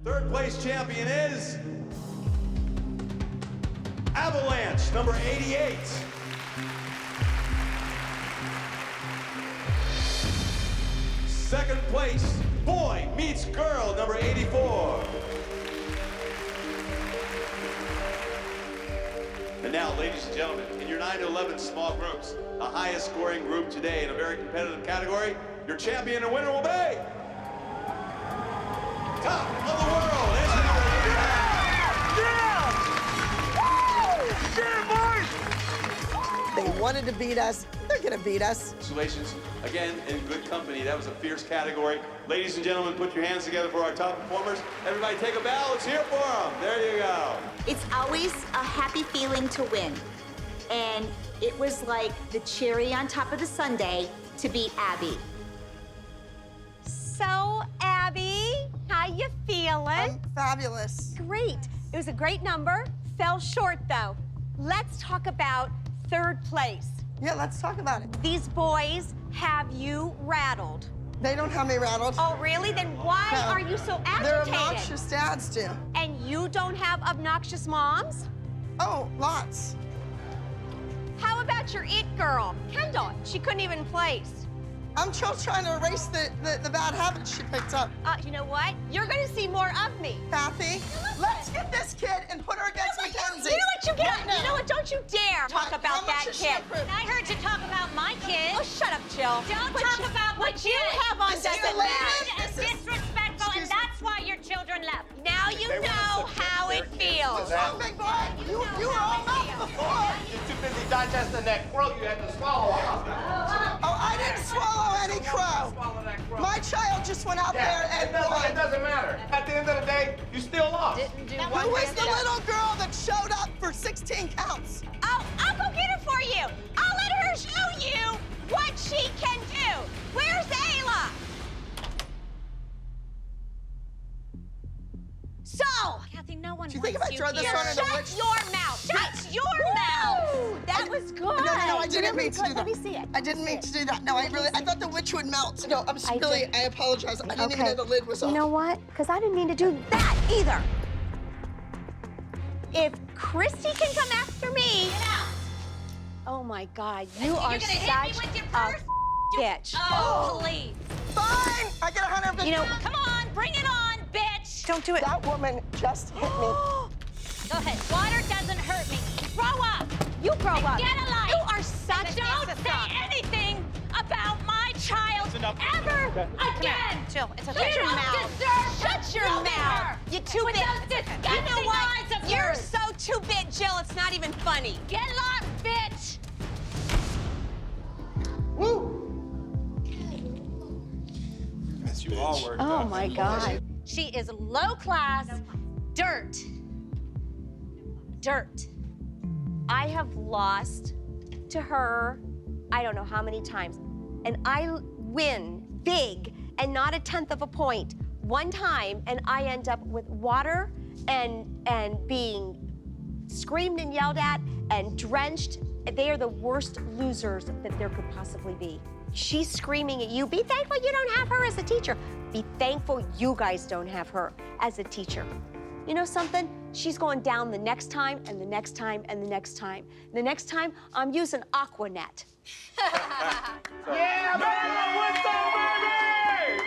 Third place champion is Avalanche, number 88. Second place, Boy Meets Girl, number 84. And now, ladies and gentlemen, in your 9 to 11 small groups, the highest scoring group today in a very competitive category, your champion and winner will be Top of the World, They wanted to beat us. They're gonna beat us. Congratulations, again, in good company. That was a fierce category. Ladies and gentlemen, put your hands together for our top performers. Everybody take a bow, let's hear it for them. There you go. It's always a happy feeling to win. And it was like the cherry on top of the sundae to beat Abby. So, Abby, how you feeling? I'm fabulous. Great. It was a great number. Fell short, though. Let's talk about third place. Yeah, let's talk about it. These boys have you rattled. They don't have me rattled. Oh, really? Then why No. are you so agitated? They're obnoxious dads, do. And you don't have obnoxious moms? Oh, lots. How about your it girl, Kendall? She couldn't even place. I'm still trying to erase the bad habits she picked up. You know what? You're gonna see more of me. Kathy, let's get this kid and put her against Mackenzie. You know what you get? Right now. You know what? Don't you dare talk How about much that is she kid. approved? I heard you talk about my kid. Oh, shut up, Jill. Don't What talk you- about my what you kid. have on This is doesn't the matter. latest. And This is- disrespectful, and Excuse me. that's why your children left. Now you know how it feels. Oh, big boy, you were all mouth before. You're too busy digesting that crow you had to swallow. Oh, I didn't swallow any crow. Swallow that crow. My child just went out there and it won. doesn't matter. At the end of the day, you still lost. Who was the little girl that showed up for 16 counts? Oh, I'll go get her for you. I'll let her show you what she can do. Where's Ayla? So, Kathy, no one Do you think if I wants throw this here. on her, the shut witch? your mouth. Shut your mouth. That was good. No, I didn't mean to do that. Let me see it. I didn't mean to do that. No, I thought the witch would melt. No, I'm really, I apologize. I didn't even know the lid was off. You know what? Because I didn't mean to do that either. If Christy can come after me. Get out. Oh my God, you You're are gonna hit me such with your a purse? bitch. Oh, please. Fine, I get 150. You know, Come on, bring it on, bitch. don't do it. That woman just hit me. Go ahead. Water doesn't hurt me. Grow up. You grow up. Get a life. You are such And don't say anything about my child ever again. Jill, it's okay. You Shut your don't mouth. deserve Shut to your know mouth. her. You're too With big. those You know disgusting what? eyes of You're yours. so too big, Jill. It's not even funny. Get lost, bitch. You all worked Oh my God. She is low class dirt. Dirt. I have lost to her, I don't know how many times. And I win big and not a tenth of a point one time, and I end up with water and being screamed and yelled at and drenched. They are the worst losers that there could possibly be. She's screaming at you, be thankful you don't have her as a teacher. Be thankful you guys don't have her as a teacher. You know something? She's going down the next time and the next time and the next time. The next time, I'm using Aquanet. Yeah, baby! What's up, baby?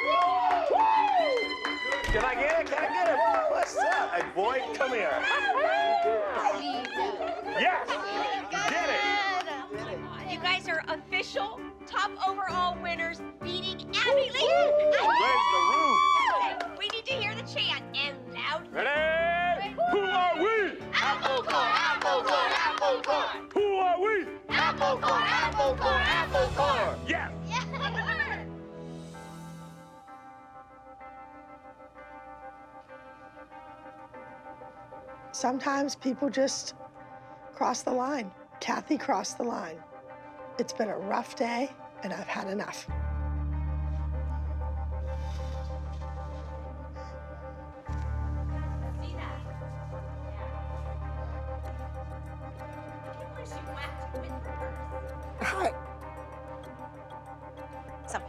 Woo! Can I get it? Can I get it? What's up? Hey, boy, come here. Yes! Get it! You guys are official top overall winners, beating Abby Lee. Where's the roof? We need to hear the chant and loud. Ready? Who are we? Apple corn, apple corn, apple corn. Who are we? Apple corn, apple corn, apple corn. Yes! Sometimes people just cross the line. Kathy crossed the line. It's been a rough day, and I've had enough. See that? She whacked with her purse. Hi, So,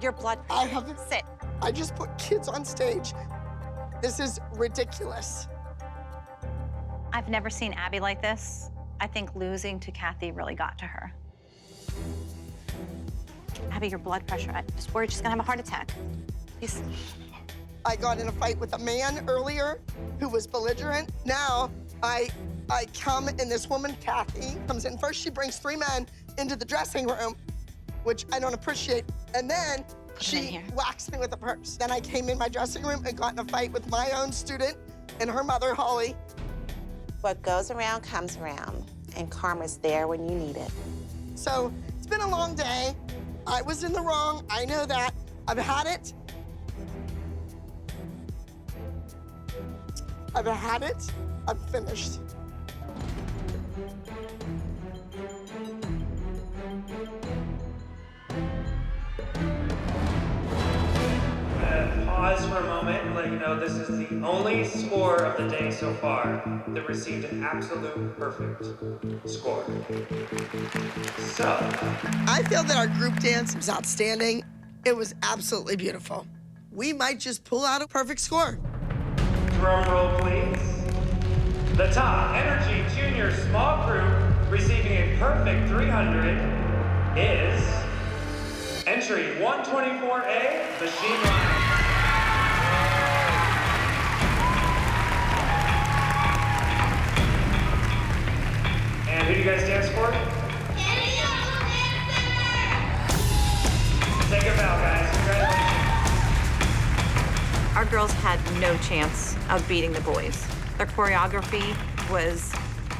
your blood. I haven't. Sit. I just put kids on stage This is ridiculous. I've never seen Abby like this. I think losing to Kathy really got to her. Abby, your blood pressure, I just worried she's gonna have a heart attack. Please. I got in a fight with a man earlier who was belligerent. Now I come and this woman, Kathy, comes in. First, she brings 3 men into the dressing room, which I don't appreciate. And then she whacks me with a purse. Then I came in my dressing room and got in a fight with my own student and her mother, Holly. What goes around comes around, and karma's there when you need it. So it's been a long day. I was in the wrong. I know that. I've had it. I've had it. I'm finished. Pause for a moment and let you know this is the only score of the day so far that received an absolute perfect score. So, I feel that our group dance was outstanding. It was absolutely beautiful. We might just pull out a perfect score. drum roll please. The top Energy Junior Small Group receiving a perfect 300 is entry 124A, the Sheen Line. And who do you guys dance for? Take a bow, guys. Congratulations. Our girls had no chance of beating the boys. Their choreography was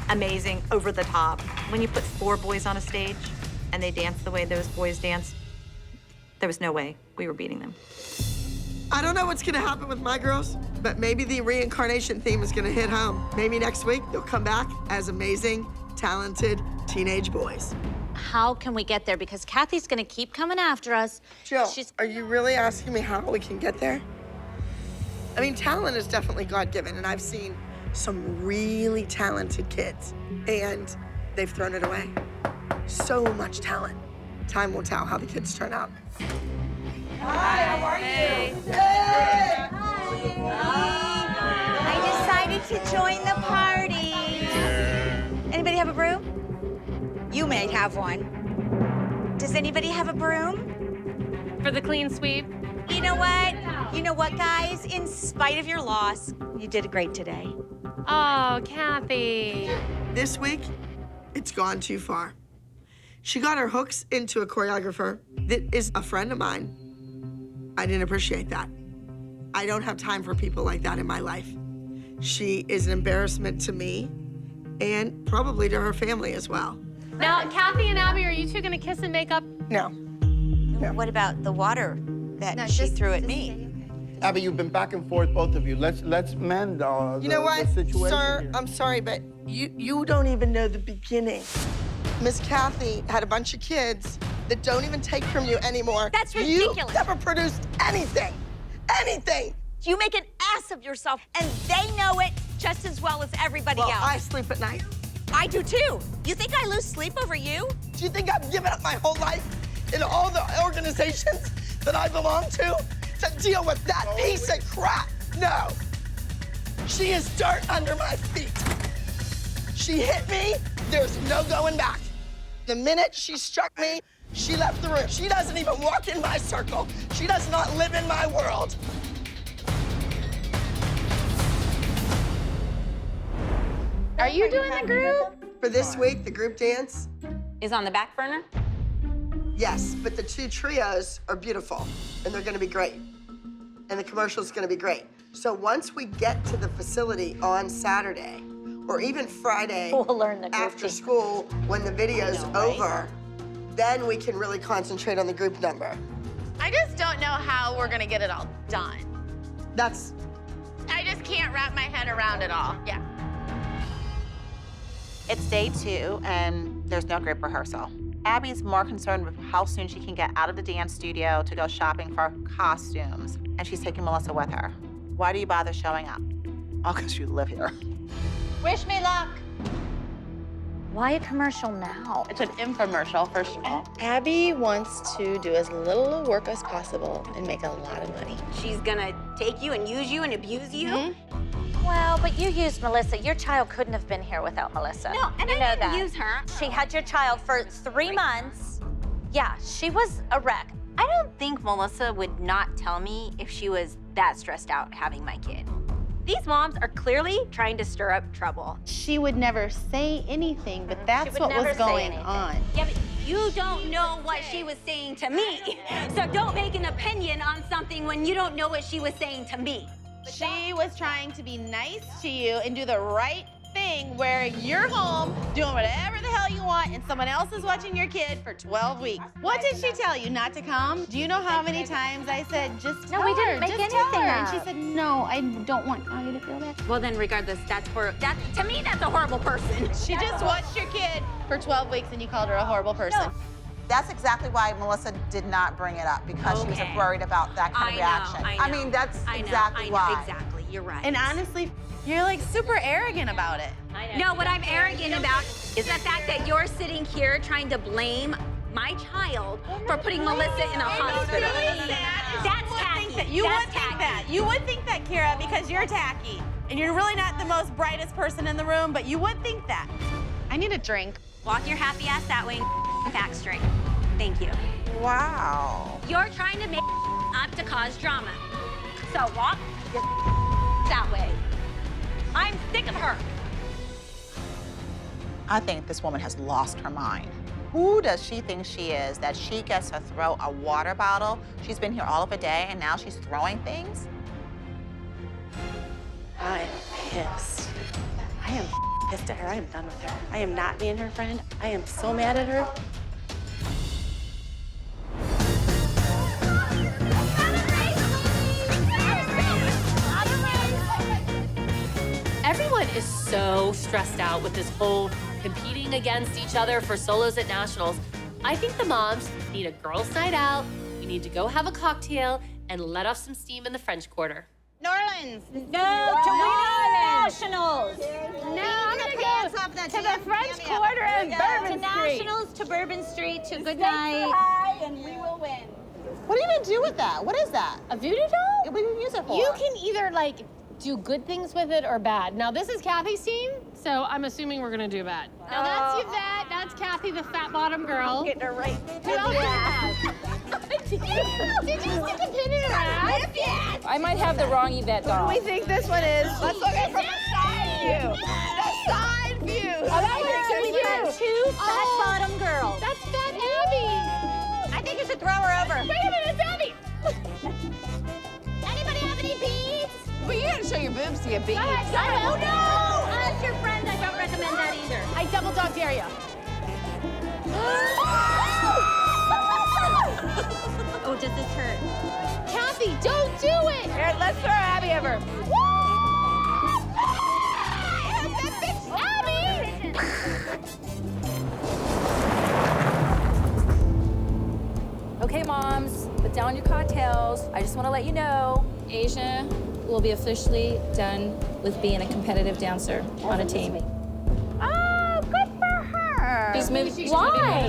amazing, over the top. When you put 4 boys on a stage and they dance the way those boys danced, there was no way we were beating them. I don't know what's gonna happen with my girls, but maybe the reincarnation theme is gonna hit home. Maybe next week they'll come back as amazing, talented teenage boys. How can we get there? Because Kathy's gonna keep coming after us. Jill, are you really asking me how we can get there? I mean, talent is definitely God-given, and I've seen some really talented kids, and they've thrown it away. So much talent. Time will tell how the kids turn out. Hi, how are you? Hey! I decided to join the party. Anybody have a broom? You may have one. Does anybody have a broom? For the clean sweep. You know what? You know what, guys? In spite of your loss, you did great today. Oh, Kathy. This week, it's gone too far. She got her hooks into a choreographer that is a friend of mine. I didn't appreciate that. I don't have time for people like that in my life. She is an embarrassment to me and probably to her family as well. Now, Kathy and Abby, are you two gonna kiss and make up? No. What about the water that she threw at me? Abby, you've been back and forth, both of you. Let's mend You know what, the situation sir? here. I'm sorry, but you don't even know the beginning. Miss Kathy had a bunch of kids that don't even take from you anymore. That's ridiculous. You never produced anything. Anything. You make an ass of yourself, and they know it just as well as everybody Well, else. I sleep at night. I do too. You think I lose sleep over you? Do you think I've given up my whole life in all the organizations that I belong to deal with that piece of crap? No. She is dirt under my feet. She hit me, there's no going back. The minute she struck me, she left the room. She doesn't even walk in my circle. She does not live in my world. Are you doing the group? For this week, the group dance, Is on the back burner? yes, but the 2 trios are beautiful, and they're gonna be great. And the commercial's gonna be great. So once we get to the facility on Saturday, or even Friday We'll learn the group after dance. school when the video's I know, right? over, then we can really concentrate on the group number. I just don't know how we're gonna get it all done. That's, I just can't wrap my head around it all. Yeah. It's day 2, and there's no group rehearsal. Abby's more concerned with how soon she can get out of the dance studio to go shopping for costumes, and she's taking Melissa with her. Why do you bother showing up? Oh, because you live here. Wish me luck. Why a commercial now? It's an infomercial, first of all. Abby wants to do as little work as possible and make a lot of money. She's gonna take you and use you and abuse you. Well, but you used Melissa. Your child couldn't have been here without Melissa. No, and you I know didn't that. use her. She had your child for 3 months. Yeah, she was a wreck. I don't think Melissa would not tell me if she was that stressed out having my kid. These moms are clearly trying to stir up trouble. She would never say anything, but that's would what never was say going anything. on. Yeah, but you don't know what she was saying to me. So don't make an opinion on something when you don't know what she was saying to me. She was trying to be nice to you and do the right thing where you're home doing whatever the hell you want and someone else is watching your kid for 12 weeks. What did she tell you, not to come? Do you know how many times I said, just tell No, we didn't her, make just tell anything her. up. And she said, no, I don't want Claudia to feel that. Well, then regardless, to me, that's a horrible person. She just watched your kid for 12 weeks and you called her a horrible person. That's exactly why Melissa did not bring it up, because she was Okay. worried about that kind of reaction. I know. mean, that's I know, exactly I know, why. Exactly, you're right. And honestly, you're like super arrogant about it. No, what I'm arrogant about is the fact that you're sitting here trying to blame my child for putting Melissa in a hospital. That's tacky. You would That's think tacky. that. You would think that, Kira, because you're tacky. And you're really not the most brightest person in the room, but you would think that. I need a drink. Walk your happy ass that way and back straight. Thank you. Wow. You're trying to make up to cause drama. So walk your that way. I'm sick of her. I think this woman has lost her mind. Who does she think she is that she gets to throw a water bottle? She's been here all of a day and now she's throwing things? I am pissed. I am pissed at her. I am done with her. I am not being her friend. I am so mad at her. Everyone is so stressed out with this whole competing against each other for solos at nationals. I think the moms need a girls' night out. We need to go have a cocktail and let off some steam in the French Quarter. New Orleans. No, to nationals. No, I'm gonna go to the French Quarter and Bourbon To Street. nationals, to Bourbon Street, to good night. And we will win. What are you gonna do with that? What is that? A voodoo doll? What do you use it for? You can either like do good things with it or bad. Now this is Kathy's team, so I'm assuming we're gonna do bad. Now that's Yvette, that's Kathy, the fat bottom girl. Getting her right. Who else do you have? Did you stick a pin in her ass? Yes. I might have the wrong Yvette doll. What do we think this one is? Let's look at it from the side view. The side view. Oh, that one's too cute. Two fat bottom girls. That's Fat Abby. I think you should throw her over. Wait a minute, it's Abby. Anybody have any beads? But you gotta show your boobs to get beat. Oh no! As your friend, I don't recommend that either. I double dog dare you. Oh, does this hurt? Kathy, don't do it. Here, let's throw Abby over. Okay, moms, put down your cocktails. I just want to let you know, Asia will be officially done with being a competitive dancer on a team. Oh, good for her. She's gonna be moving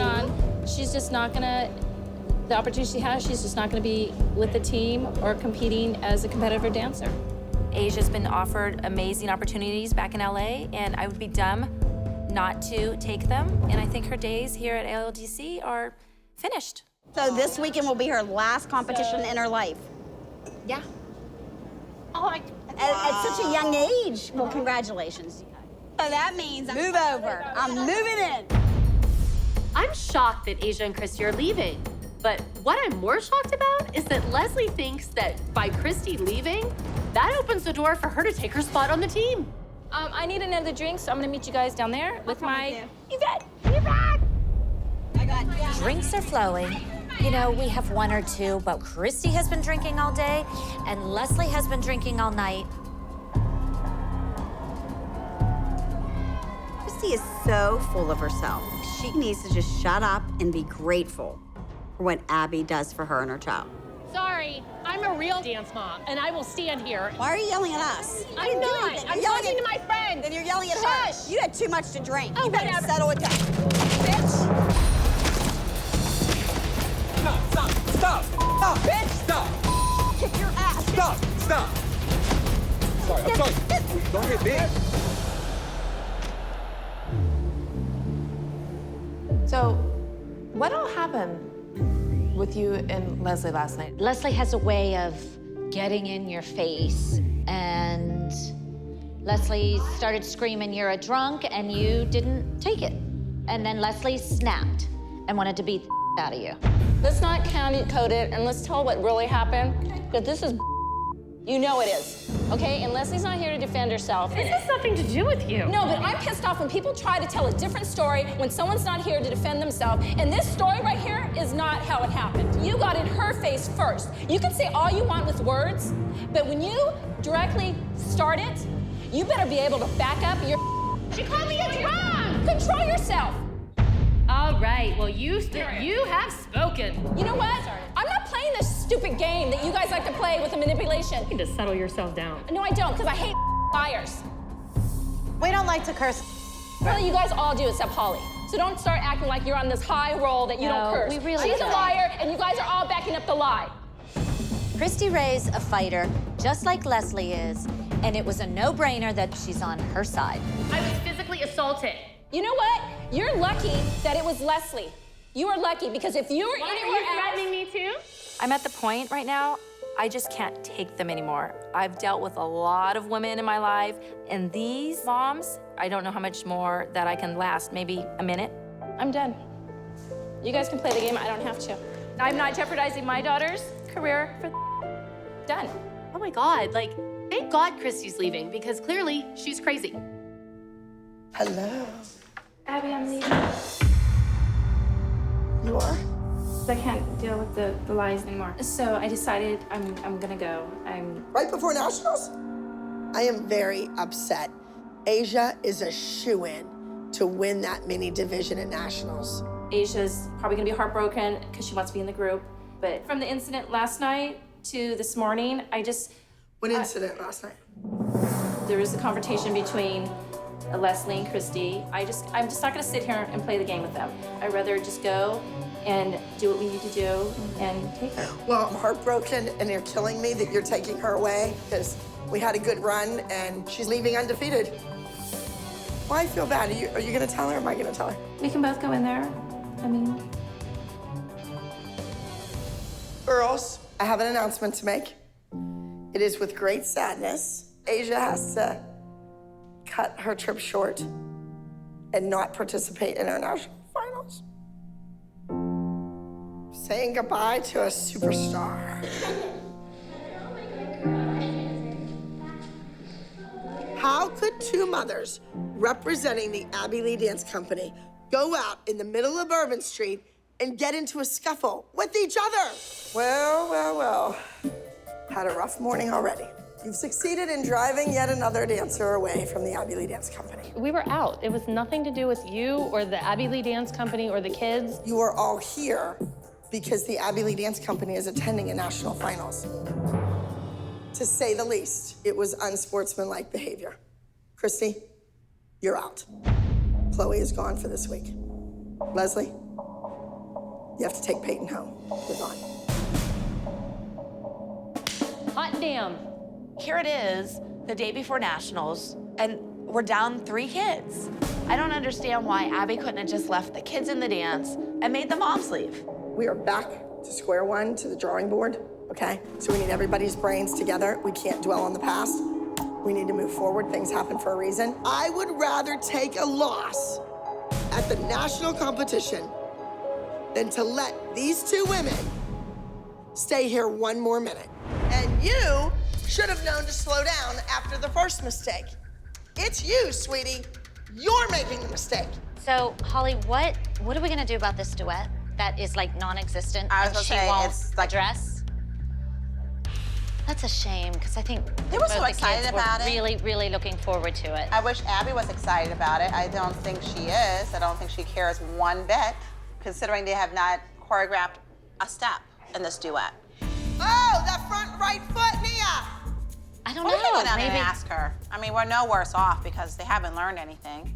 on. She's just not gonna, the opportunity she has, she's just not gonna be with the team or competing as a competitive dancer. Asia's been offered amazing opportunities back in LA, and I would be dumb not to take them. And I think her days here at ALDC are finished. So this weekend will be her last competition in her life. Yeah. Oh, At such a young age. Well, congratulations. So that means move over. I'm moving in. I'm shocked that Asia and Christy are leaving. But what I'm more shocked about is that Leslie thinks that by Christy leaving, that opens the door for her to take her spot on the team. I need another drink, so I'm gonna meet you guys down there with my Yvette, you're back. I got you. Drinks are flowing. You know, we have one or two, but Christy has been drinking all day, and Leslie has been drinking all night. Christy is so full of herself. She needs to just shut up and be grateful for what Abby does for her and her child. sorry. I'm a real dance mom, and I will stand here. Why are you yelling at us? I'm not. I'm talking to my friend. Then you're yelling at Shush. her. You had too much to drink. Oh, You better whatever. settle it down. Bitch! Stop! Stop! Stop! Bitch! Stop! Kick your ass! Stop! stop. Sorry, I'm sorry. Don't hit me. So, what all happened with you and Leslie last night? Leslie has a way of getting in your face, and Leslie started screaming, "You're a drunk," and you didn't take it. And then Leslie snapped and wanted to beat the out of you. Let's not county code it, and let's tell what really happened, because this is you know it is, okay? And Leslie's not here to defend herself. This has nothing to do with you. No, but I'm pissed off when people try to tell a different story when someone's not here to defend themselves. And this story right here is not how it happened. You got in her face first. You can say all you want with words, but when you directly start it, you better be able to back up your. She called me a drunk! Control yourself. All right, well, you have spoken. You know what? I'm not playing this stupid game that you guys like to play with the manipulation. You need to settle yourself down. No, I don't, because I hate liars. We don't like to curse. Well, you guys all do except Holly. So don't start acting like you're on this high roll that you No, don't curse. we really She's a don't. liar, and you guys are all backing up the lie. Christy Ray's a fighter, just like Leslie is, and it was a no-brainer that she's on her side. I was physically assaulted. You know what? You're lucky that it was Leslie. You are lucky, because if you were Why anywhere are you threatening me too? I'm at the point right now, I just can't take them anymore. I've dealt with a lot of women in my life, and these moms, I don't know how much more that I can last, maybe a minute. I'm done. You guys can play the game, I don't have to. I'm not jeopardizing my daughter's career for done. Oh my God, like, thank God Christy's leaving, because clearly she's crazy. Hello. Abby, I'm leaving. You are? I can't deal with the lies anymore. So I decided I'm gonna go. Right before nationals? I am very upset. Asia is a shoo-in to win that mini division at nationals. Asia's probably gonna be heartbroken because she wants to be in the group. But from the incident last night to this morning, What incident last night? There was a confrontation between Leslie and Christy. I'm just not gonna sit here and play the game with them. I'd rather just go and do what we need to do and take her. Well, I'm heartbroken, and you're killing me that you're taking her away, because we had a good run and she's leaving undefeated. Well, I feel bad. Are you gonna tell her or am I gonna tell her? We can both go in there. I mean, Girls, I have an announcement to make. It is with great sadness. Asia has to cut her trip short and not participate in our national finals. Saying goodbye to a superstar. How could two mothers representing the Abby Lee Dance Company go out in the middle of Bourbon Street and get into a scuffle with each other? Well. Had a rough morning already. You've succeeded in driving yet another dancer away from the Abby Lee Dance Company. We were out. It was nothing to do with you or the Abby Lee Dance Company or the kids. You are all here because the Abby Lee Dance Company is attending a national finals. To say the least, it was unsportsmanlike behavior. Christy, you're out. Chloe is gone for this week. Leslie, you have to take Peyton home. You're gone. Hot damn. Here it is, the day before nationals, and we're down 3 kids. I don't understand why Abby couldn't have just left the kids in the dance and made the moms leave. We are back to square one, to the drawing board, okay? So we need everybody's brains together. We can't dwell on the past. We need to move forward. Things happen for a reason. I would rather take a loss at the national competition than to let these 2 women stay here 1 more minute. And you should have known to slow down after the first mistake. It's you, sweetie. You're making the mistake. So, Holly, what are we gonna do about this duet that is like non-existent I was and gonna she say, won't it's like- address? That's a shame, because I think They were so both the excited kids about were it. really, really looking forward to it. I wish Abby was excited about it. I don't think she is. I don't think she cares one bit, considering they have not choreographed a step in this duet. Oh, that front right foot, Nia! I don't Why don't you know, go down maybe and ask her? I mean, we're no worse off because they haven't learned anything.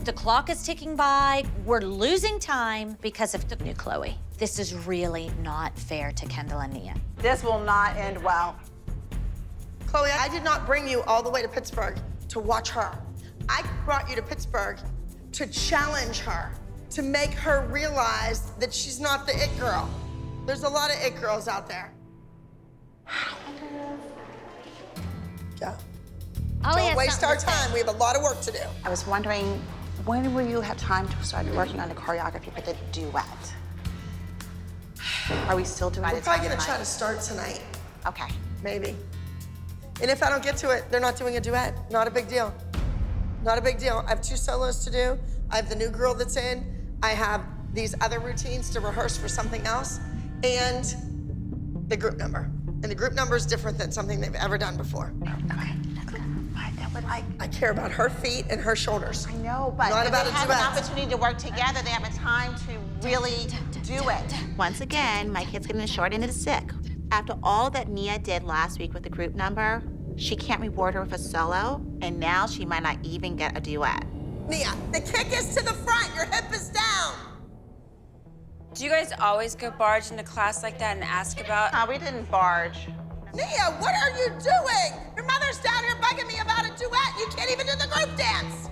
the clock is ticking by. We're losing time because of the new Chloe. This is really not fair to Kendall and Nia. This will not end well. Chloe, I did not bring you all the way to Pittsburgh to watch her. I brought you to Pittsburgh to challenge her, to make her realize that she's not the it girl. There's a lot of it girls out there. Go. Don't waste our time. We have a lot of work to do. I was wondering, when will you have time to start working on the choreography for the duet? Are we still doing We're it probably gonna tonight? try to start tonight. Okay. Maybe. And if I don't get to it, they're not doing a duet. Not a big deal. Not a big deal. I have 2 solos to do. I have the new girl that's in. I have these other routines to rehearse for something else. And the group number. And the group number is different than something they've ever done before. Okay. I care about her feet and her shoulders. I know, but not if about they a have duet. an opportunity to work together, they have a time to really do it. Once again, my kid's getting the short end of the stick. After all that Nia did last week with the group number, she can't reward her with a solo, and now she might not even get a duet. Nia, the kick is to the front. Your hip is down. Do you guys always go barge into class like that and ask about? We didn't barge. Nia, what are you doing? Your mother's down here bugging me about a duet. You can't even do the group dance.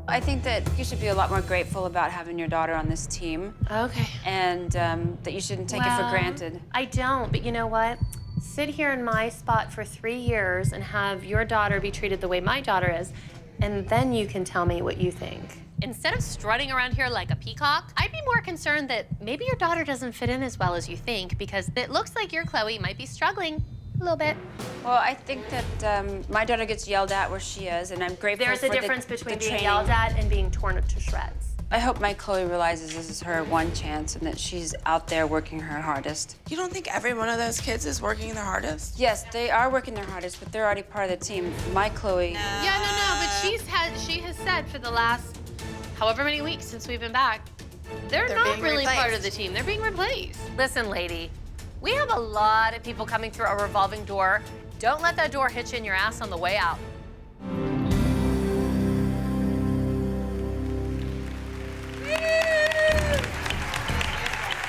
I think that you should be a lot more grateful about having your daughter on this team. Okay. And that you shouldn't take it for granted. I don't, but you know what? Sit here in my spot for 3 years and have your daughter be treated the way my daughter is, and then you can tell me what you think. Instead of strutting around here like a peacock, I'd be more concerned that maybe your daughter doesn't fit in as well as you think, because it looks like your Chloe might be struggling a little bit. Well, I think that my daughter gets yelled at where she is, and I'm grateful There's for a difference between the being training. yelled at and being torn to shreds. I hope my Chloe realizes this is her one chance and that she's out there working her hardest. You don't think every one of those kids is working their hardest? Yes, they are working their hardest, but they're already part of the team. My Chloe. Yeah, no, but she has said for the last however many weeks since we've been back, they're not being really part replaced. of the team. They're being replaced. Listen, lady, we have a lot of people coming through a revolving door. Don't let that door hit you in your ass on the way out.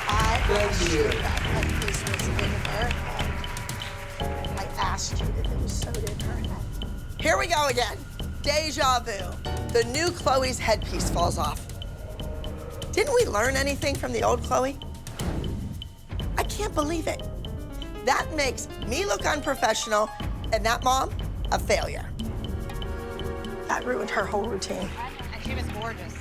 I was sure that this was in her head. I asked you if it was sewed in her head. Here we go again. Deja vu. The new Chloe's headpiece falls off. Didn't we learn anything from the old Chloe? I can't believe it. That makes me look unprofessional and that mom a failure. That ruined her whole routine. And she was gorgeous.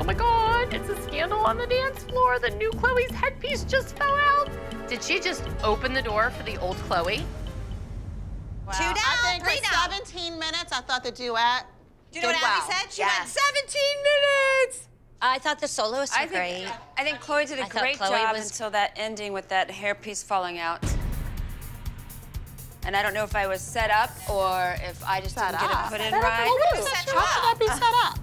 Oh my God, it's a scandal on the dance floor. The new Chloe's headpiece just fell out. Did she just open the door for the old Chloe? Well, 2 down, I think 3 with down. 17 minutes, I thought the duet Do you know did what well. Abby said? She Yes. went 17 minutes. I thought the soloists were I great. think Chloe did a I thought great Chloe job was- until that ending with that hairpiece falling out. And I don't know if I was set up or if I just didn't get it put in right. How could that be set up?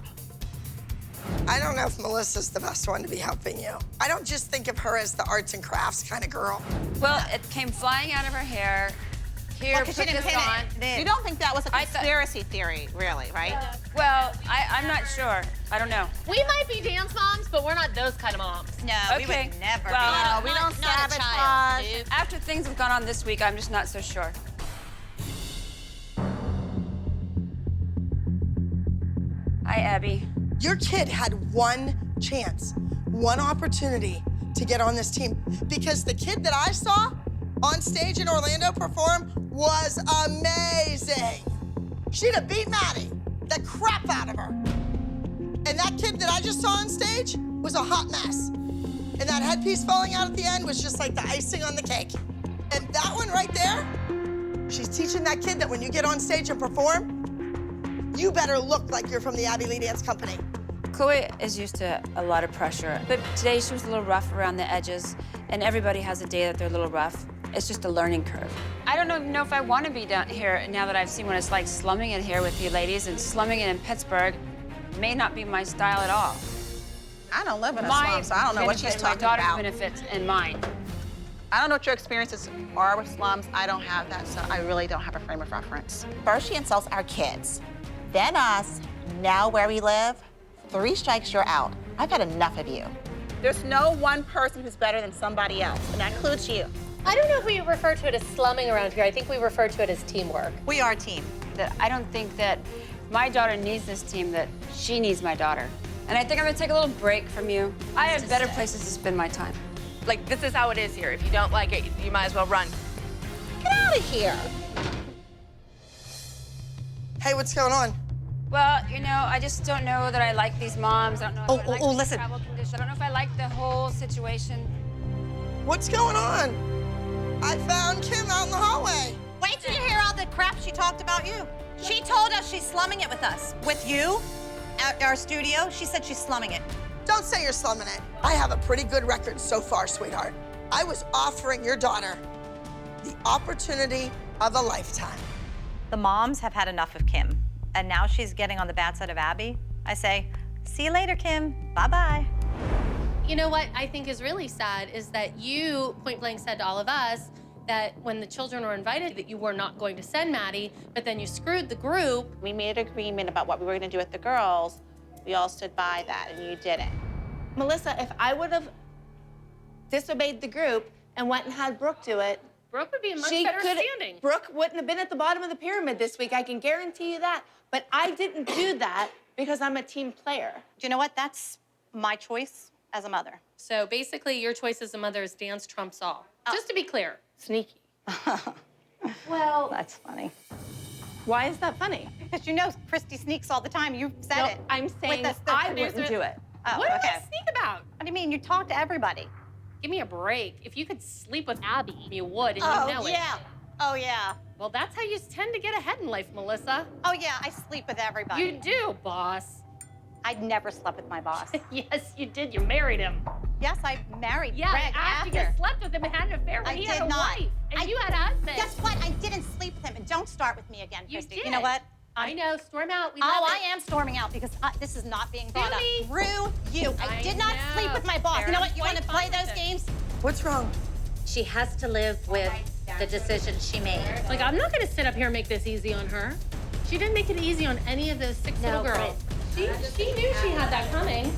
I don't know if Melissa's the best one to be helping you. I don't just think of her as the arts and crafts kind of girl. Well, it came flying out of her hair. Here, Well, 'cause she put didn't this pin on. it. You don't think that was a conspiracy theory, really, right? Well, I'm not sure. I don't know. We might be dance moms, but we're not those kind of moms. No, we would never well, be. we don't not a sabotage. child, dude. After things have gone on this week, I'm just not so sure. Hi, Abby. Your kid had one chance, one opportunity to get on this team because the kid that I saw on stage in Orlando perform was amazing. She'd have beat Maddie, the crap out of her. And that kid that I just saw on stage was a hot mess. And that headpiece falling out at the end was just like the icing on the cake. And that one right there, she's teaching that kid that when you get on stage and perform, you better look like you're from the Abby Lee Dance Company. Chloe is used to a lot of pressure, but today she was a little rough around the edges, and everybody has a day that they're a little rough. It's just a learning curve. I don't even know if I want to be down here now that I've seen what it's like slumming it here with you ladies, and slumming it in Pittsburgh may not be my style at all. I don't live in a slum, so I don't know what she's talking my daughter's about. benefits and mine. I don't know what your experiences are with slums. I don't have that, so I really don't have a frame of reference. First, she insults our kids, then us, now where we live. 3 strikes, you're out. I've had enough of you. There's no one person who's better than somebody else, and that includes you. I don't know if we refer to it as slumming around here. I think we refer to it as teamwork. We are a team. That I don't think that my daughter needs this team, that she needs my daughter. And I think I'm gonna take a little break from you. I have better places to spend my time. Like, this is how it is here. If you don't like it, you might as well run. Get out of here. Hey, what's going on? Well, you know, I just don't know that I like these moms. I don't know if I like these listen. travel conditions. I don't know if I like the whole situation. What's going on? I found Kim out in the hallway. Wait till you hear all the crap she talked about you. She told us she's slumming it with us. With you at our studio, she said she's slumming it. Don't say you're slumming it. I have a pretty good record so far, sweetheart. I was offering your daughter the opportunity of a lifetime. The moms have had enough of Kim, and now she's getting on the bad side of Abby. I say, see you later, Kim. Bye-bye. You know what I think is really sad is that you point blank said to all of us that when the children were invited that you were not going to send Maddie, but then you screwed the group. We made an agreement about what we were gonna do with the girls. We all stood by that, and you didn't. Melissa, if I would have disobeyed the group and went and had Brooke do it, Brooke would be in much better standing. Brooke wouldn't have been at the bottom of the pyramid this week, I can guarantee you that. But I didn't do that because I'm a team player. Do you know what? That's my choice as a mother. So basically, your choice as a mother is dance trumps all. Just to be clear. Sneaky. Well, That's funny. Why is that funny? because you know Christy sneaks all the time. You said it. I'm saying With the I producer. wouldn't do it. Oh, What do okay. I sneak about? What do you mean? You talk to everybody. Give me a break. If you could sleep with Abby, you would, and you know it. yeah. Oh, yeah. Well, that's how you tend to get ahead in life, Melissa. Oh, yeah. I sleep with everybody. You do, boss. I'd never slept with my boss. Yes, you did. You married him. Yes, I married Yeah, Greg after you slept with him and had an affair, I he did had a not. wife, and you had a husband. Guess what? I didn't sleep with him. And don't start with me again, You Christy. did. You know what? I know. Storm out. We Oh, love I it. am storming out because this is not being brought up. me. Through you. I I did not know. sleep with my boss. You know what? You Quite want to play fine with those it. games? What's wrong? She has to live with the decision she made. Like, I'm not going to sit up here and make this easy on her. She didn't make it easy on any of those 6 little No, girls. She knew she had that coming.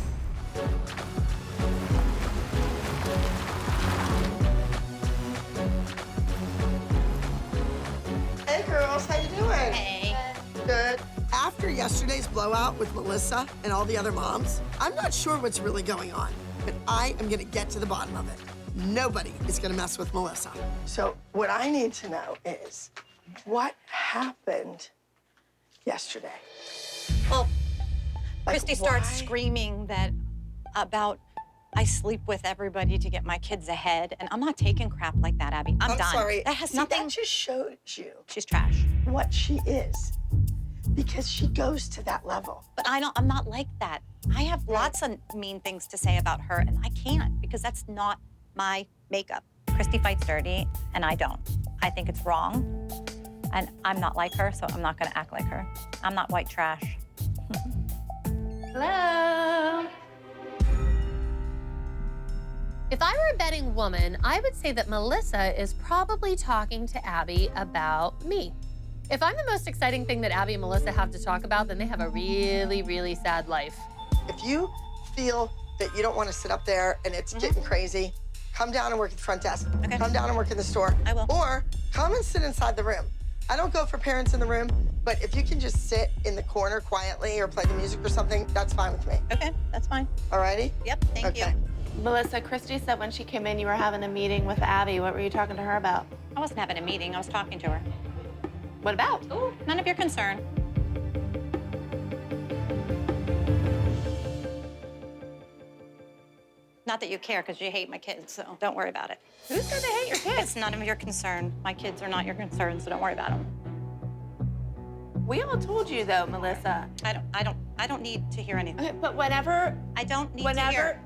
Hey, girls, how you doing? Hey. Good. After yesterday's blowout with Melissa and all the other moms, I'm not sure what's really going on, but I am gonna get to the bottom of it. Nobody is gonna mess with Melissa. So what I need to know is what happened yesterday? Well, Like, Christy starts why? screaming that about I sleep with everybody to get my kids ahead, and I'm not taking crap like that, Abby. I'm done. sorry. That has See, nothing. That just showed you She's trash. what she is, because she goes to that level. But I'm not like that. I have lots of mean things to say about her, and I can't because that's not my makeup. Christy fights dirty, and I don't. I think it's wrong, and I'm not like her, so I'm not gonna act like her. I'm not white trash. Hello. If I were a betting woman, I would say that Melissa is probably talking to Abby about me. If I'm the most exciting thing that Abby and Melissa have to talk about, then they have a really, really sad life. If you feel that you don't want to sit up there and it's getting crazy, come down and work at the front desk. Okay. Come down and work in the store. I will. Or come and sit inside the room. I don't go for parents in the room, but if you can just sit in the corner quietly or play the music or something, that's fine with me. Okay, that's fine. Alrighty? Yep, thank you. Melissa, Christy said when she came in, you were having a meeting with Abby. What were you talking to her about? I wasn't having a meeting. I was talking to her. What about? Ooh, none of your concern. Not that you care, because you hate my kids, so don't worry about it. Who said they hate your kids? It's none of your concern. My kids are not your concern, so don't worry about them. We all told you though, Melissa. I don't need to hear anything. Okay, but whenever I don't need to whenever hear.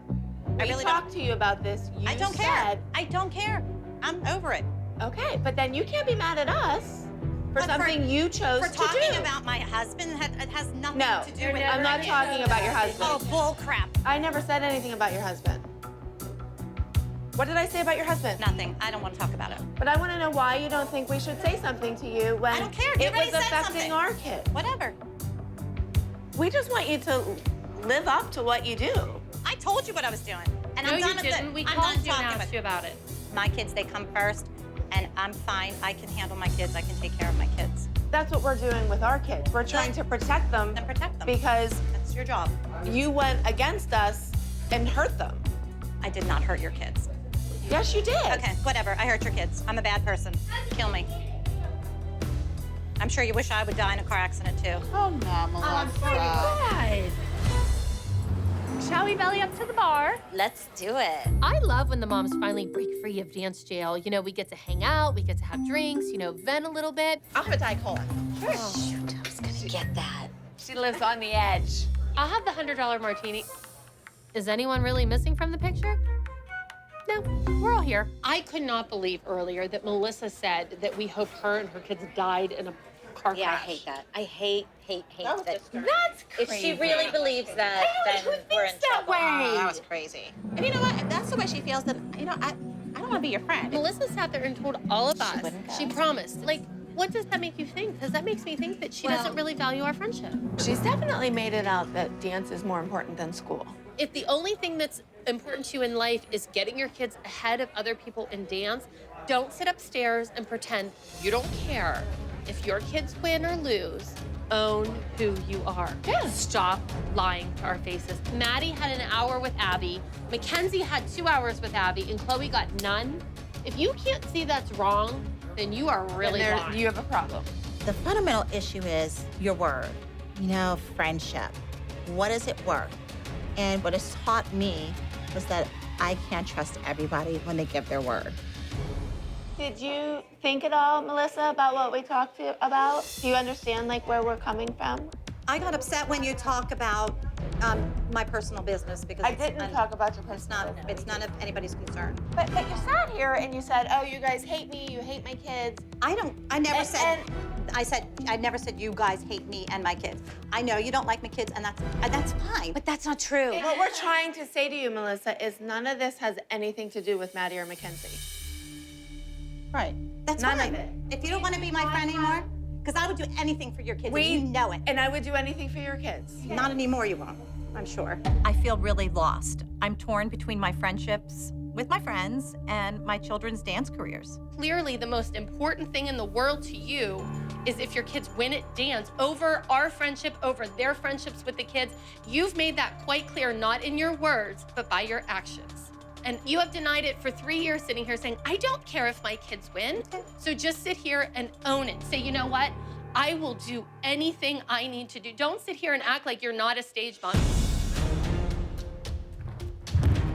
I we really talked to you about this, you I don't said, care. I don't care. I'm over it. Okay, but then you can't be mad at us for something you chose For to talking do. about my husband, it has nothing No, to do with I'm not talking about your husband. Oh, bull crap. I never said anything about your husband. What did I say about your husband? Nothing. I don't want to talk about it. But I want to know why you don't think we should say something to you when I don't care. it You already was said affecting something. our kids. Whatever. We just want you to live up to what you do. I told you what I was doing. And No, I'm done you with didn't. it. We I'm called done you and talking asked you about it. My kids, they come first, and I'm fine. I can handle my kids. I can take care of my kids. That's what we're doing with our kids. We're trying to protect them. And protect them. Because that's your job. You went against us and hurt them. I did not hurt your kids. Yes, you did. Okay, whatever. I hurt your kids. I'm a bad person. Kill me. I'm sure you wish I would die in a car accident, too. Oh, no, Melissa. Shall we belly up to the bar? Let's do it. I love when the moms finally break free of dance jail. You know, we get to hang out, we get to have drinks, you know, vent a little bit. I'll have a Diet Cola. Oh, shoot, I was gonna get that. She lives on the edge. I'll have the $100 martini. Is anyone really missing from the picture? No, we're all here. I could not believe earlier that Melissa said that we hope her and her kids died in a car crash. Yeah, I hate that. I hate that. That's If she really believes that, then we're in trouble. Oh, that was crazy. And you know what? If that's the way she feels, then, you know, I don't want to be your friend. Melissa sat there and told all of us. wouldn't go. She promised. Like, what does that make you think? Because that makes me think that she doesn't really value our friendship. She's definitely made it out that dance is more important than school. If the only thing that's important to you in life is getting your kids ahead of other people in dance, don't sit upstairs and pretend you don't care. If your kids win or lose, own who you are. Yeah. Stop lying to our faces. Maddie had an hour with Abby, Mackenzie had 2 hours with Abby, and Chloe got none. If you can't see that's wrong, then you are really lying. You have a problem. The fundamental issue is your word. You know, friendship. What is it worth? And what it's taught me was that I can't trust everybody when they give their word. Did you think at all, Melissa, about what we talked about? Do you understand, like, where we're coming from? I got upset when you talk about my personal business because I didn't talk about your personal business. It's none of anybody's concern. But you sat here and you said, oh, you guys hate me, you hate my kids. I never said I never said you guys hate me and my kids. I know you don't like my kids, and that's fine. But that's not true. What we're trying to say to you, Melissa, is none of this has anything to do with Maddie or Mackenzie. Right. That's None fine. of it. If you don't want to be my friend anymore, because I would do anything for your kids, and you know it. And I would do anything for your kids. Not anymore, you won't, I'm sure. I feel really lost. I'm torn between my friendships with my friends and my children's dance careers. Clearly, the most important thing in the world to you is if your kids win at dance over our friendship, over their friendships with the kids. You've made that quite clear, not in your words, but by your actions. And you have denied it for 3 years, sitting here saying, I don't care if my kids win. So just sit here and own it. Say, you know what? I will do anything I need to do. Don't sit here and act like you're not a stage mom.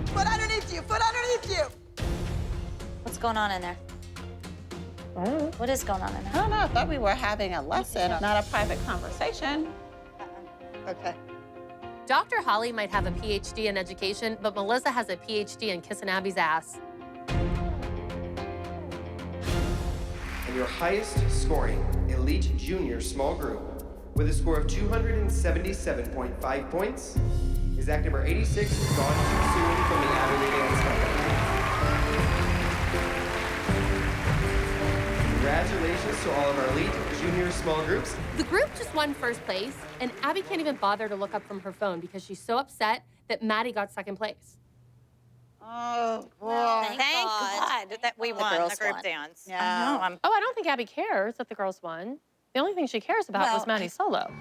Foot underneath you, foot underneath you. What's going on in there? What is going on in there? I don't know. I thought we were having a lesson, not a private conversation. Okay. Dr. Holly might have a PhD in education, but Melissa has a PhD in kissing Abby's ass. And your highest scoring elite junior small group with a score of 277.5 points is act number 86, Gone Too Soon from the Adderley Dance Company. Congratulations to all of our elite junior small groups. The group just won first place, and Abby can't even bother to look up from her phone because she's so upset that Maddie got second place. Oh, boy. Thank God that we won the group dance. Yeah. I know. Oh, I don't think Abby cares that the girls won. The only thing she cares about was Maddie's solo.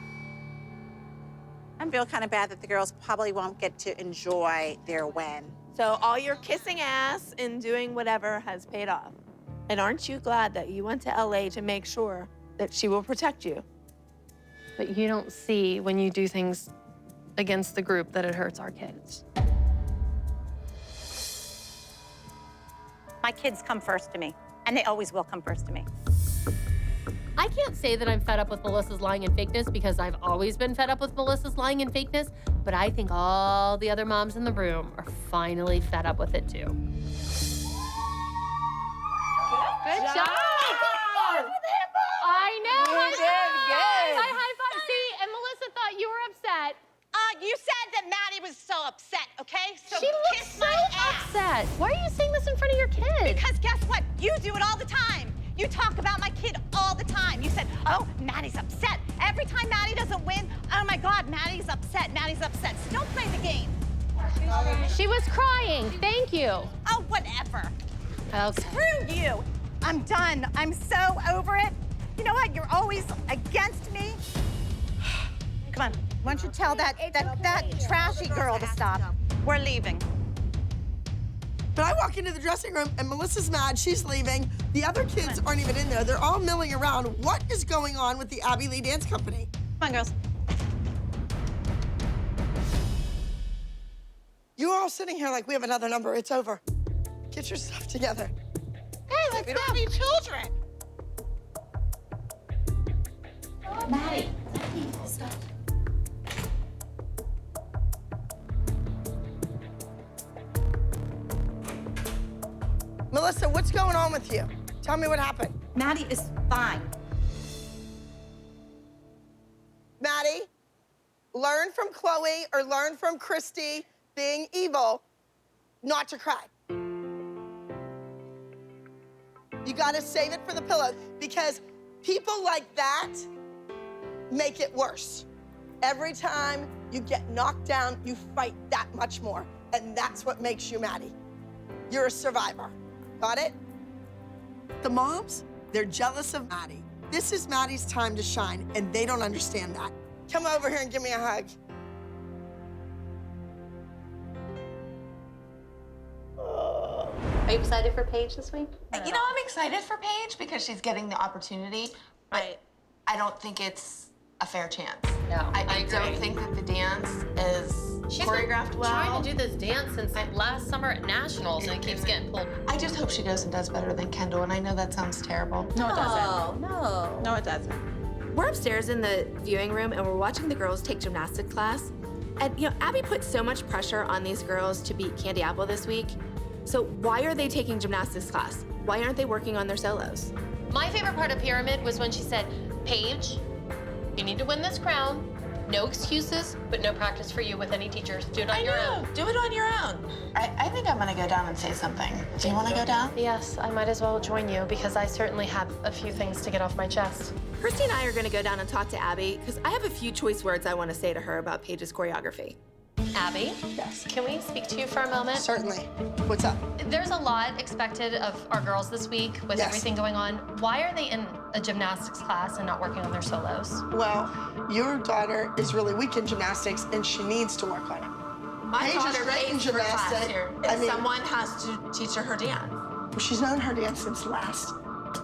I feel kind of bad that the girls probably won't get to enjoy their win. So all your kissing ass and doing whatever has paid off. And aren't you glad that you went to LA to make sure that she will protect you? But you don't see when you do things against the group that it hurts our kids. My kids come first to me, and they always will come first to me. I can't say that I'm fed up with Melissa's lying and fakeness because I've always been fed up with Melissa's lying and fakeness, but I think all the other moms in the room are finally fed up with it too. Good job. I know. You did good. High five. See, and Melissa thought you were upset. You said that Maddie was so upset, okay? So She looks kiss so my ass. upset. Why are you saying this in front of your kids? Because guess what? You do it all the time. You talk about my kid all the time. You said, oh, Maddie's upset. Every time Maddie doesn't win, oh my God, Maddie's upset. Maddie's upset. So don't play the game. She was crying. Thank you. Oh, whatever. Okay. Screw you. I'm done. I'm so over it. You know what? You're always against me. Come on. Why don't you tell that trashy girl to stop? We're leaving. But I walk into the dressing room and Melissa's mad, she's leaving. The other kids aren't even in there. They're all milling around. What is going on with the Abby Lee Dance Company? Come on, girls. You're all sitting here like we have another number. It's over. Get your stuff together. Hey, let's go. We don't have any children. Maddie. Melissa, what's going on with you? Tell me what happened. Maddie is fine. Maddie, learn from Chloe or learn from Christy being evil not to cry. You gotta save it for the pillow because people like that make it worse. Every time you get knocked down, you fight that much more. And that's what makes you Maddie. You're a survivor. Got it? The moms, they're jealous of Maddie. This is Maddie's time to shine, and they don't understand that. Come over here and give me a hug. Are you excited for Paige this week? You know, I'm excited for Paige because she's getting the opportunity, but I don't think it's a fair chance. No, I don't think that the dance is choreographed well. Trying to do this dance since last summer at Nationals, and it keeps getting pulled. I just hope she goes and does better than Kendall, and I know that sounds terrible. No, it doesn't. No. No, it doesn't. We're upstairs in the viewing room and we're watching the girls take gymnastics class. And you know, Abby put so much pressure on these girls to beat Candy Apple this week. So why are they taking gymnastics class? Why aren't they working on their solos? My favorite part of Pyramid was when she said, Paige, you need to win this crown. No excuses, but no practice for you with any teachers. Do it on your own. Do it on your own. I think I'm gonna go down and say something. Do you wanna go down? Yes, I might as well join you because I certainly have a few things to get off my chest. Christy and I are gonna go down and talk to Abby because I have a few choice words I want to say to her about Paige's choreography. Abby? Yes. Can we speak to you for a moment? Certainly. What's up? There's a lot expected of our girls this week with everything going on. Why are they in a gymnastics class and not working on their solos? Well, your daughter is really weak in gymnastics and she needs to work on it. My Paige is daughter great in pays for class gymnastics. here. And someone has to teach her dance. Well, she's known her dance since last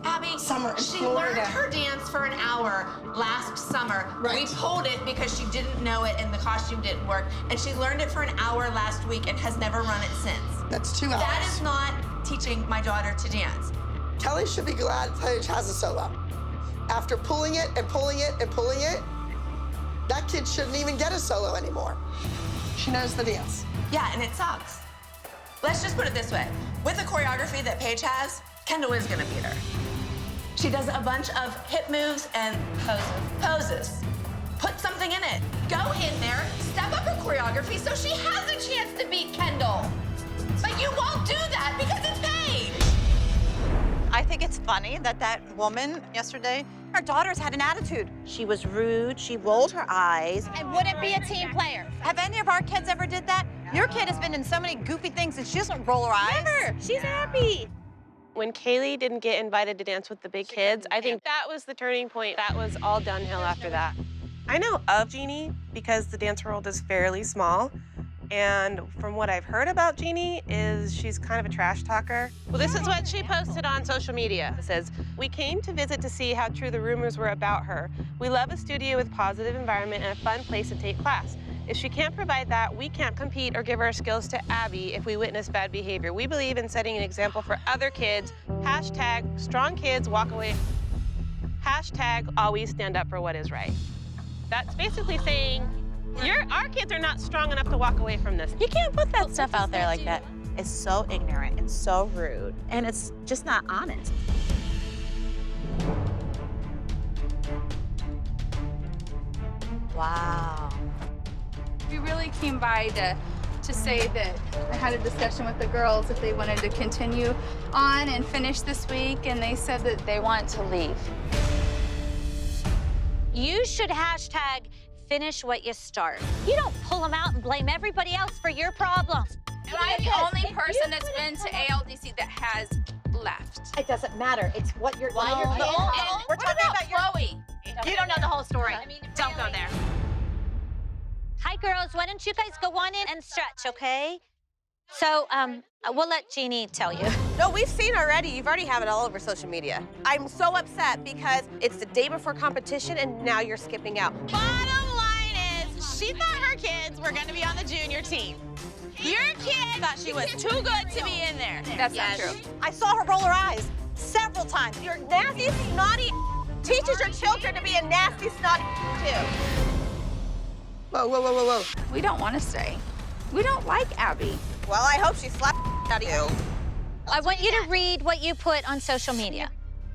Abby, summer in she Florida. learned her dance for an hour last summer. Right. We pulled it because she didn't know it and the costume didn't work. And she learned it for an hour last week and has never run it since. That's 2 hours. That is not teaching my daughter to dance. Kelly should be glad Paige has a solo. After pulling it and pulling it and pulling it, that kid shouldn't even get a solo anymore. She knows the dance. Yeah, and it sucks. Let's just put it this way. With the choreography that Paige has, Kendall is gonna beat her. She does a bunch of hip moves and poses. Put something in it. Go in there, step up her choreography so she has a chance to beat Kendall. But you won't do that because it's Paige. I think it's funny that that woman yesterday, her daughters had an attitude. She was rude, she rolled her eyes. And wouldn't be a team player. Have any of our kids ever did that? Your kid has been in so many goofy things and she doesn't roll her eyes. Never. She's happy. When Kaylee didn't get invited to dance with the big kids, I think that was the turning point. That was all downhill after that. I know of Jeannie because the dance world is fairly small. And from what I've heard about Jeannie is she's kind of a trash talker. Well, this is what she posted on social media. It says, "We came to visit to see how true the rumors were about her. We love a studio with positive environment and a fun place to take class. If she can't provide that, we can't compete or give our skills to Abby if we witness bad behavior. We believe in setting an example for other kids. Hashtag strong kids walk away. Hashtag always stand up for what is right." That's basically saying, our kids are not strong enough to walk away from this. You can't put that stuff out there like that. It's so ignorant and so rude, and it's just not honest. Wow. We really came by to say that I had a discussion with the girls if they wanted to continue on and finish this week, and they said that they want to leave. You should hashtag finish what you start. You don't pull them out and blame everybody else for your problems. Am I the only person that's been to ALDC that has left. It doesn't matter. It's what you're. Why you're We're talking about Chloe. You don't know the whole story. Don't go there. Hi, girls. Why don't you guys go on in and stretch, okay? So, we'll let Jeannie tell you. No, we've seen already. You've already have it all over social media. I'm so upset because it's the day before competition and now you're skipping out. Bottom line is, she thought her kids were going to be on the junior team. Your kid Thought she was too good to be in there. That's not true. I saw her roll her eyes several times. You're nasty, snotty teaches your children to be a nasty, snotty too. Whoa, whoa, whoa, whoa, whoa. We don't want to stay. We don't like Abby. Well, I hope she slapped out of you. I want you to read what you put on social media.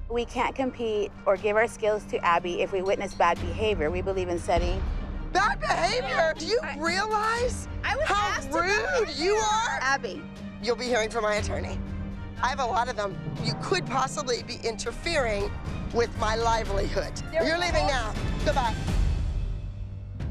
We can't compete or give our skills to Abby if we witness bad behavior. We believe in setting. Bad behavior? Do you realize how rude you are? Abby. You'll be hearing from my attorney. I have a lot of them. You could possibly be interfering with my livelihood. You're leaving now. Goodbye.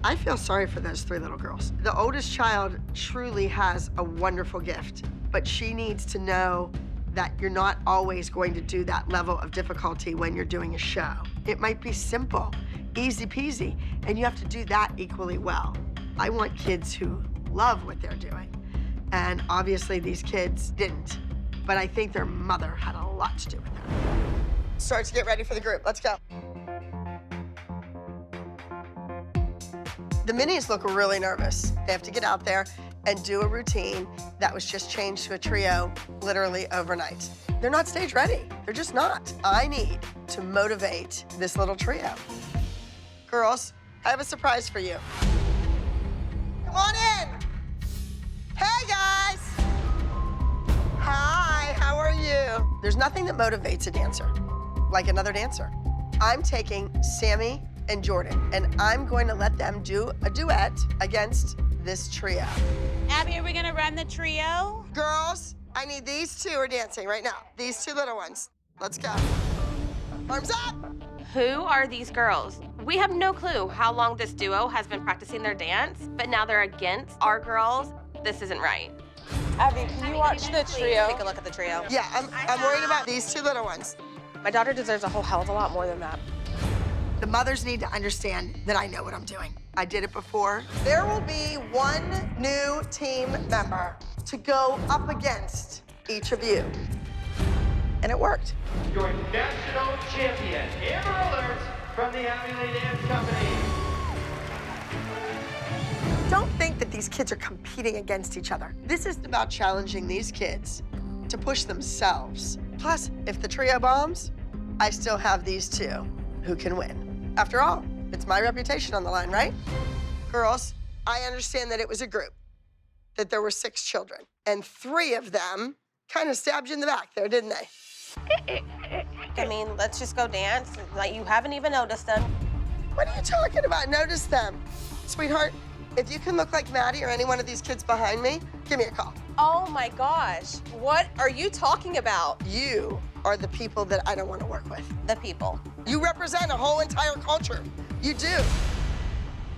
I feel sorry for those 3 little girls. The oldest child truly has a wonderful gift, but she needs to know that you're not always going to do that level of difficulty when you're doing a show. It might be simple, easy peasy, and you have to do that equally well. I want kids who love what they're doing, and obviously these kids didn't, but I think their mother had a lot to do with it. Start to get ready for the group. Let's go. The minis look really nervous. They have to get out there and do a routine that was just changed to a trio literally overnight. They're not stage ready. They're just not. I need to motivate this little trio. Girls, I have a surprise for you. Come on in. Hey, guys. Hi, how are you? There's nothing that motivates a dancer like another dancer. I'm taking Sammy and Jordan, and I'm going to let them do a duet against this trio. Abby, are we gonna run the trio? Girls, I need these 2 are dancing right now. These 2 little ones. Let's go. Arms up. Who are these girls? We have no clue how long this duo has been practicing their dance, but now they're against our girls. This isn't right. Abby, can you watch the trio? Take a look at the trio. Yeah, I'm worried about these 2 little ones. My daughter deserves a whole hell of a lot more than that. The mothers need to understand that I know what I'm doing. I did it before. There will be 1 new team member to go up against each of you. And it worked. Your national champion, Amber Alert from the Abby Lee Dance Company. Don't think that these kids are competing against each other. This is about challenging these kids to push themselves. Plus, if the trio bombs, I still have these 2 who can win. After all, it's my reputation on the line, right? Girls, I understand that it was a group, that there were 6 children, and 3 of them kind of stabbed you in the back there, didn't they? I mean, let's just go dance. Like, you haven't even noticed them. What are you talking about? Notice them. Sweetheart, if you can look like Maddie or any one of these kids behind me, give me a call. Oh my gosh, what are you talking about? You are the people that I don't want to work with. The people. You represent a whole entire culture. You do.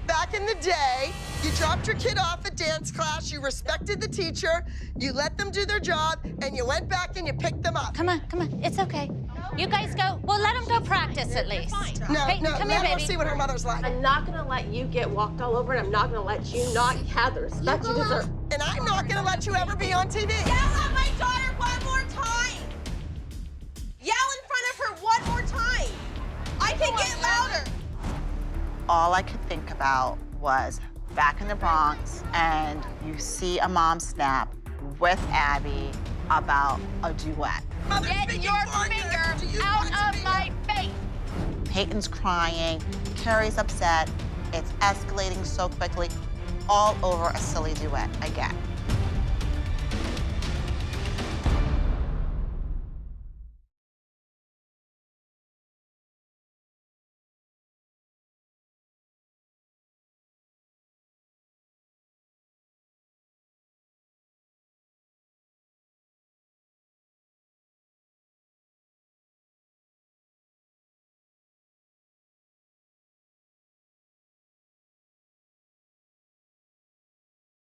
Back in the day, you dropped your kid off at dance class, you respected the teacher, you let them do their job, and you went back and you picked them up. Come on, it's okay. You guys go. Well, let them go practice at least. No, Peyton, no, come let here, her baby. see what her mother's like. I'm not gonna let you get walked all over, and I'm not gonna let you not have the respect you deserve. And I'm not gonna let you ever be on TV. Yell at my daughter one more time! Yell in front of her one more time! I can get louder! All I could think about was back in the Bronx, and you see a mom snap with Abby about a duet. Get your finger out of my face! Peyton's crying, Carrie's upset. It's escalating so quickly, all over a silly duet again.